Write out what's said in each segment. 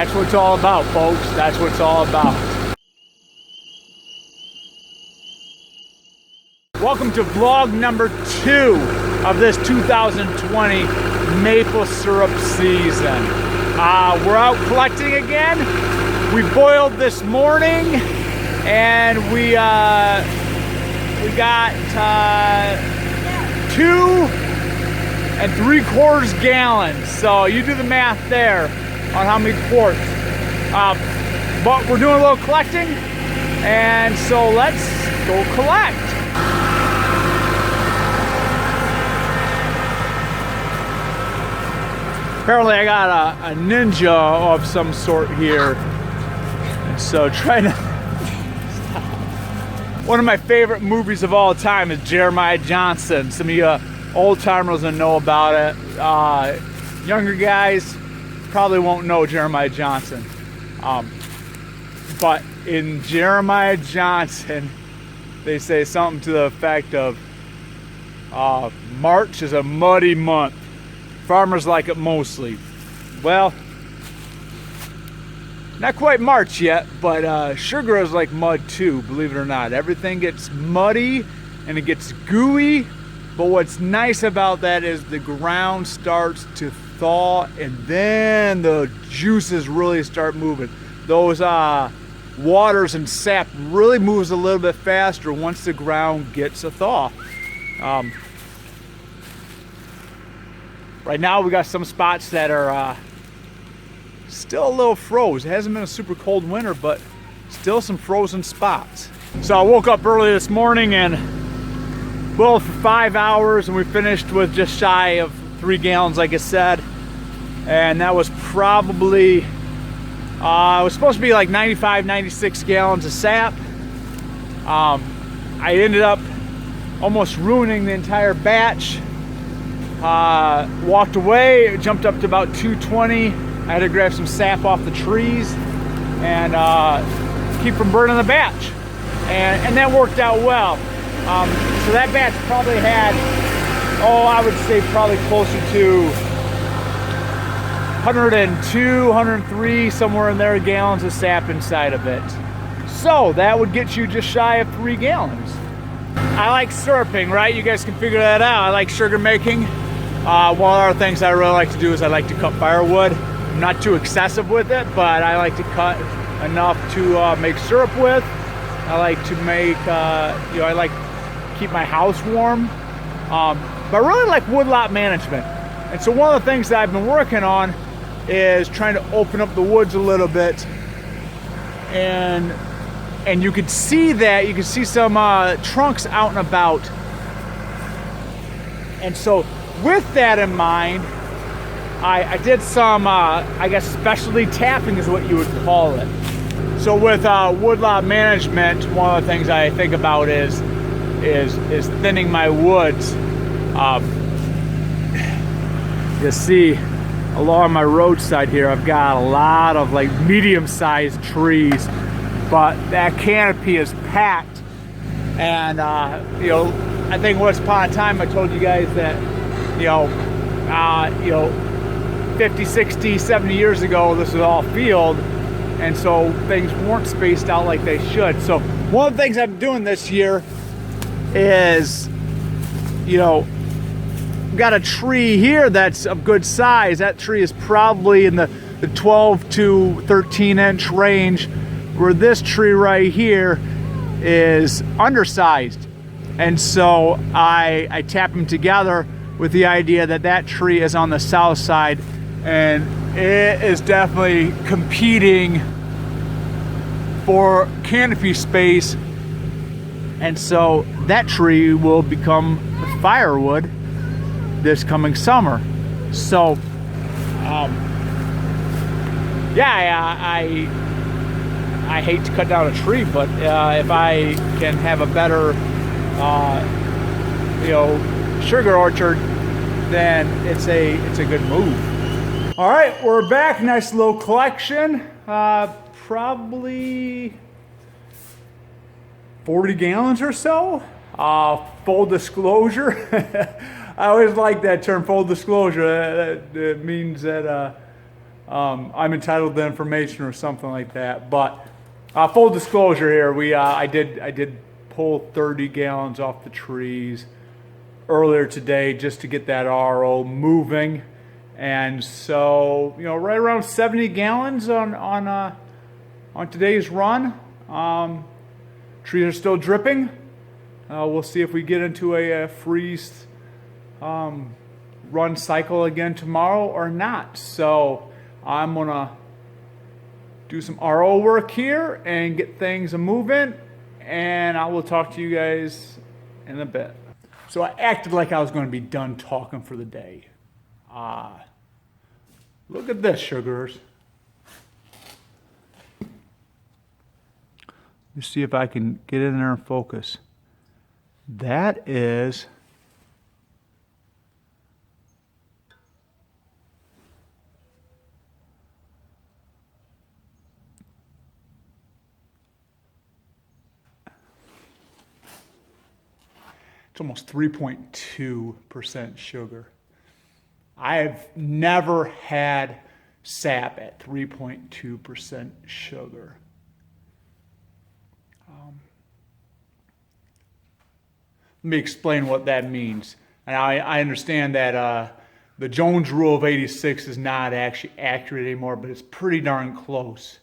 That's what it's all about, folks. That's what it's all about. Welcome to vlog number 2 of this 2020 maple syrup season. We're out collecting again. We boiled this morning, and we got 2 3/4 gallons. So you do the math there on how many quarts. But we're doing a little collecting, and so let's go collect. Apparently I got a ninja of some sort here. And so trying to... One of my favorite movies of all time is Jeremiah Johnson. Some of you old timers will know about it. Younger guys probably won't know Jeremiah Johnson. But in Jeremiah Johnson, they say something to the effect of March is a muddy month. Farmers like it mostly. Well, not quite March yet, but sugar is like mud too, believe it or not. Everything gets muddy and it gets gooey, but what's nice about that is the ground starts to thaw and then the juices really start moving. Those waters and sap really moves a little bit faster once the ground gets a thaw. Right now we got some spots that are still a little froze. It hasn't been a super cold winter, but still some frozen spots. So I woke up early this morning and boiled for 5 hours, and we finished with just shy of 3 gallons, like I said. And that was probably, it was supposed to be like 95, 96 gallons of sap. I ended up almost ruining the entire batch. Walked away, jumped up to about 220. I had to grab some sap off the trees and keep from burning the batch. And that worked out well. So that batch probably had, I would say probably closer to 102, 103, somewhere in there, gallons of sap inside of it. So that would get you just shy of 3 gallons. I like syruping, right? You guys can figure that out. I like sugar making. One of the other things I really like to do is I like to cut firewood. I'm not too excessive with it, but I like to cut enough to make syrup with. I like to make, I like to keep my house warm. But I really like woodlot management. And so one of the things that I've been working on is trying to open up the woods a little bit. And you could see that, you can see some trunks out and about. And so with that in mind, I did some, I guess, specialty tapping is what you would call it. So with woodlot management, one of the things I think about is thinning my woods. You see, along my roadside here, I've got a lot of like medium-sized trees, but that canopy is packed. And I think once upon a time I told you guys that 50, 60, 70 years ago this was all field, and so things weren't spaced out like they should. So one of the things I'm doing this year is, got a tree here that's of good size. That tree is probably in the 12 to 13 inch range, where this tree right here is undersized. And so I tap them together with the idea that that tree is on the south side, and it is definitely competing for canopy space. And so that tree will become firewood this coming summer. So I hate to cut down a tree, but if I can have a better sugar orchard, then it's a good move. All right, we're back. Nice little collection. Probably 40 gallons or so. Full disclosure. I always like that term, full disclosure. That means that I'm entitled to information or something like that. But full disclosure here, I did pull 30 gallons off the trees earlier today just to get that RO moving, and so right around 70 gallons on today's run. Trees are still dripping. We'll see if we get into a freeze run cycle again tomorrow or not. So I'm gonna do some RO work here and get things moving, and I will talk to you guys in a bit. So I acted like I was going to be done talking for the day. Look at this, sugars. Let me see if I can get in there and focus. That is it's almost 3.2% sugar. I've never had sap at 3.2% sugar. Let me explain what that means. And I understand that the Jones rule of 86 is not actually accurate anymore, but it's pretty darn close.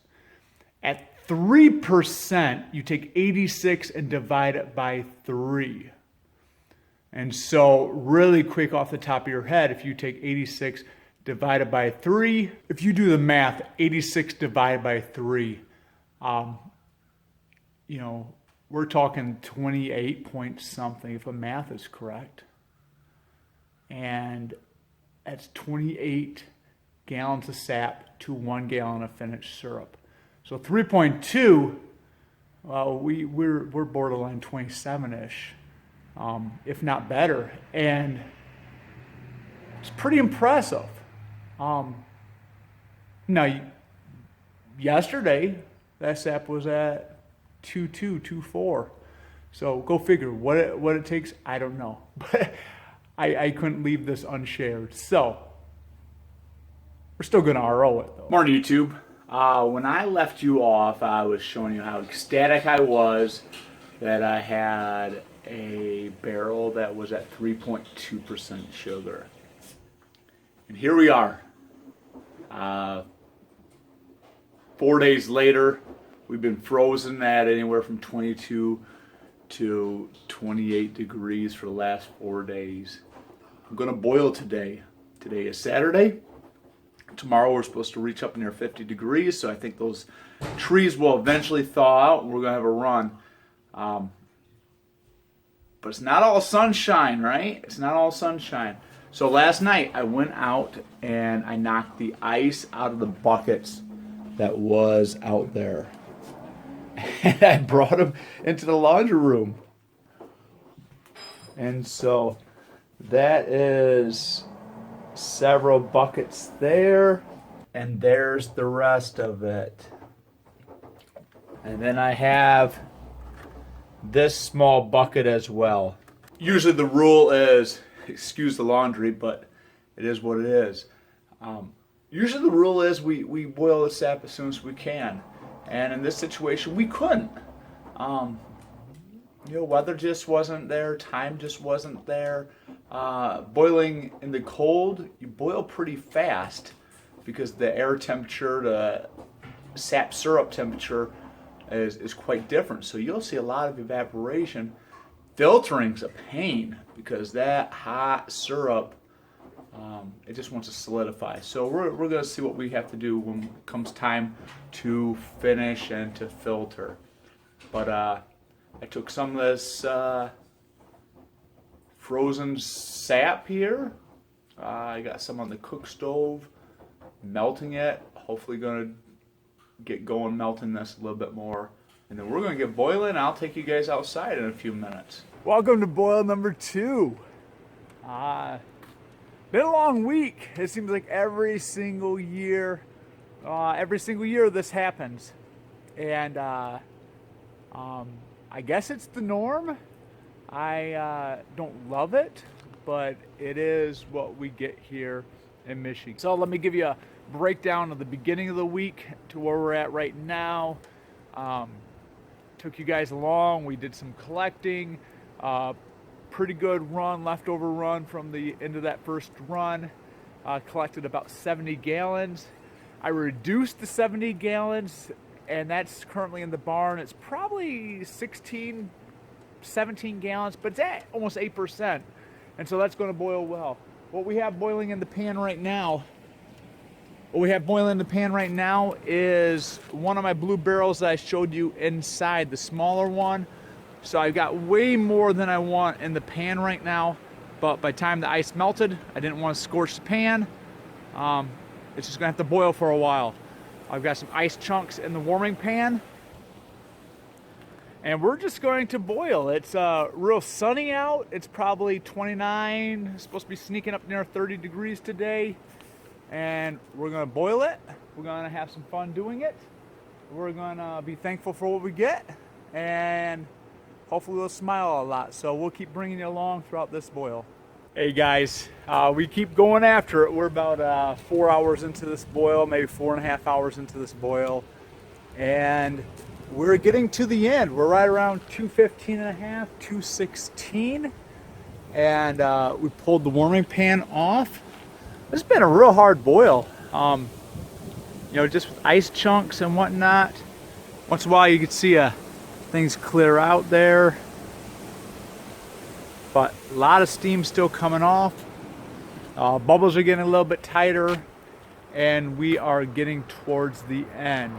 At 3%, you take 86 and divide it by 3. And so really quick off the top of your head, if you take 86 divided by 3, if you do the math, 86 divided by 3, we're talking 28 point something if the math is correct. And that's 28 gallons of sap to 1 gallon of finished syrup. So 3.2, we're borderline 27-ish. If not better, and it's pretty impressive. Now, yesterday that sap was at 2.2, 2.4, so go figure what it takes. I don't know, but I couldn't leave this unshared. So we're still gonna RO it though. Morning, YouTube. When I left you off, I was showing you how ecstatic I was that I had a barrel that was at 3.2% sugar. And here we are. 4 days later, we've been frozen at anywhere from 22 to 28 degrees for the last 4 days. I'm gonna boil today. Today is Saturday. Tomorrow we're supposed to reach up near 50 degrees, so I think those trees will eventually thaw out and we're gonna have a run. But it's not all sunshine, right? It's not all sunshine. So last night I went out and I knocked the ice out of the buckets that was out there. And I brought them into the laundry room. And so that is several buckets there. And there's the rest of it. And then I have this small bucket as well. Usually the rule is, excuse the laundry, but it is what it is. Usually the rule is we boil the sap as soon as we can. And in this situation, we couldn't. Weather just wasn't there, time just wasn't there. Boiling in the cold, you boil pretty fast because the air temperature, the sap syrup temperature is quite different. So you'll see a lot of evaporation. Filtering's a pain because that hot syrup, it just wants to solidify. So we're going to see what we have to do when it comes time to finish and to filter. But I took some of this frozen sap here. I got some on the cook stove, melting it. Hopefully going to get going melting this a little bit more, and then we're going to get boiling. I'll take you guys outside in a few minutes. Welcome to boil number 2. Been a long week. It seems like every single year this happens, and I guess it's the norm. I don't love it, but it is what we get here in Michigan. So let me give you breakdown of the beginning of the week to where we're at right now. Took you guys along. We did some collecting. Pretty good run, leftover run from the end of that first run. Collected about 70 gallons. I reduced the 70 gallons, and that's currently in the barn. It's probably 16, 17 gallons, but it's at almost 8%. And so that's going to boil well. What we have boiling in the pan right now, is one of my blue barrels that I showed you inside, the smaller one. So I've got way more than I want in the pan right now, but by the time the ice melted, I didn't want to scorch the pan. It's just gonna have to boil for a while. I've got some ice chunks in the warming pan, and we're just going to boil. It's real sunny out. It's probably 29, it's supposed to be sneaking up near 30 degrees today, and we're gonna boil it. We're gonna have some fun doing it. We're gonna be thankful for what we get, and hopefully we'll smile a lot. So we'll keep bringing you along throughout this boil. Hey guys, we keep going after it. We're about 4 hours into this boil, maybe 4.5 hours into this boil, and we're getting to the end. We're right around 215.5, 216, and we pulled the warming pan off. This has been a real hard boil, you know, just with ice chunks and whatnot. Once in a while you can see things clear out there, but a lot of steam still coming off. Bubbles are getting a little bit tighter, and we are getting towards the end.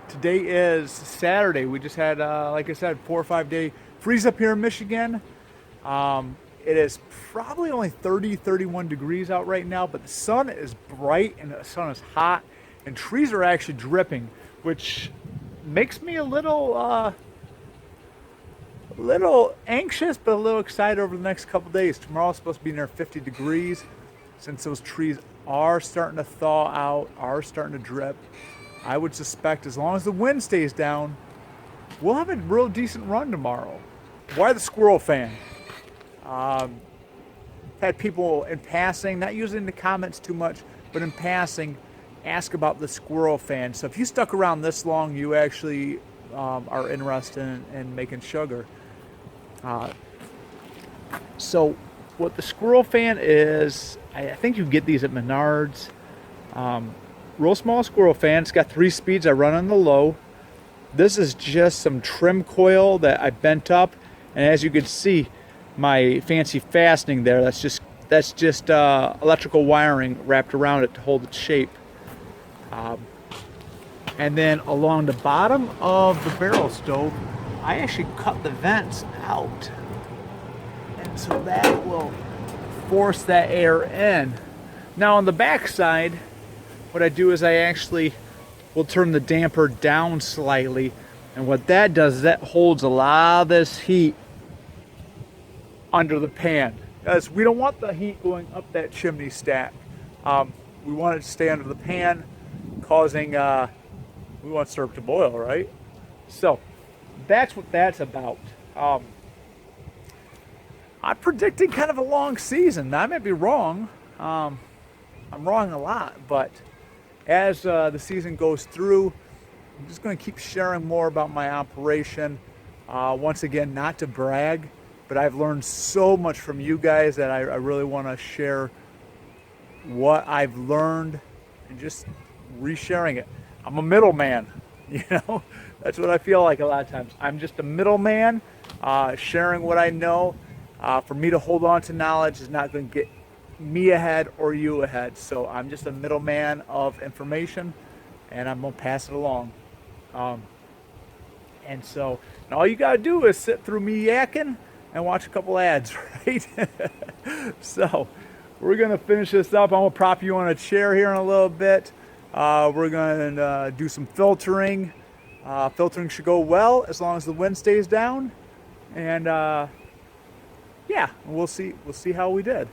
Today is Saturday. We just had, like I said, 4 or 5 day freeze up here in Michigan. It is probably only 30, 31 degrees out right now, but the sun is bright and the sun is hot, and trees are actually dripping, which makes me a little anxious, but a little excited over the next couple days. Tomorrow's supposed to be near 50 degrees. Since those trees are starting to thaw out, are starting to drip, I would suspect as long as the wind stays down, we'll have a real decent run tomorrow. Why the squirrel fan? Had people in passing, not using the comments too much, but in passing, ask about the squirrel fan. So if you stuck around this long, you actually are interested in making sugar. So what the squirrel fan is, I think you can get these at Menards. Real small squirrel fan. It's got 3 speeds. I run on the low. This is just some trim coil that I bent up, and as you can see, my fancy fastening there, that's just electrical wiring wrapped around it to hold its shape. And then along the bottom of the barrel stove, I actually cut the vents out, and so that will force that air in. Now on the back side, what I do is I actually will turn the damper down slightly, and what that does is that holds a lot of this heat under the pan, because we don't want the heat going up that chimney stack. We want it to stay under the pan, causing we want syrup to boil, right? So that's what that's about. I'm predicting kind of a long season. Now, I might be wrong. I'm wrong a lot, but as the season goes through, I'm just going to keep sharing more about my operation. Once again, not to brag, but I've learned so much from you guys that I really want to share what I've learned and just resharing it. I'm a middleman, you know. That's what I feel like a lot of times. I'm just a middleman, sharing what I know. For me to hold on to knowledge is not going to get me ahead or you ahead. So I'm just a middleman of information, and I'm going to pass it along. And so and all you got to do is sit through me yakking and watch a couple ads, right? So we're going to finish this up. I'm going to prop you on a chair here in a little bit. We're going to do some filtering. Filtering should go well as long as the wind stays down. And yeah, we'll see how we did.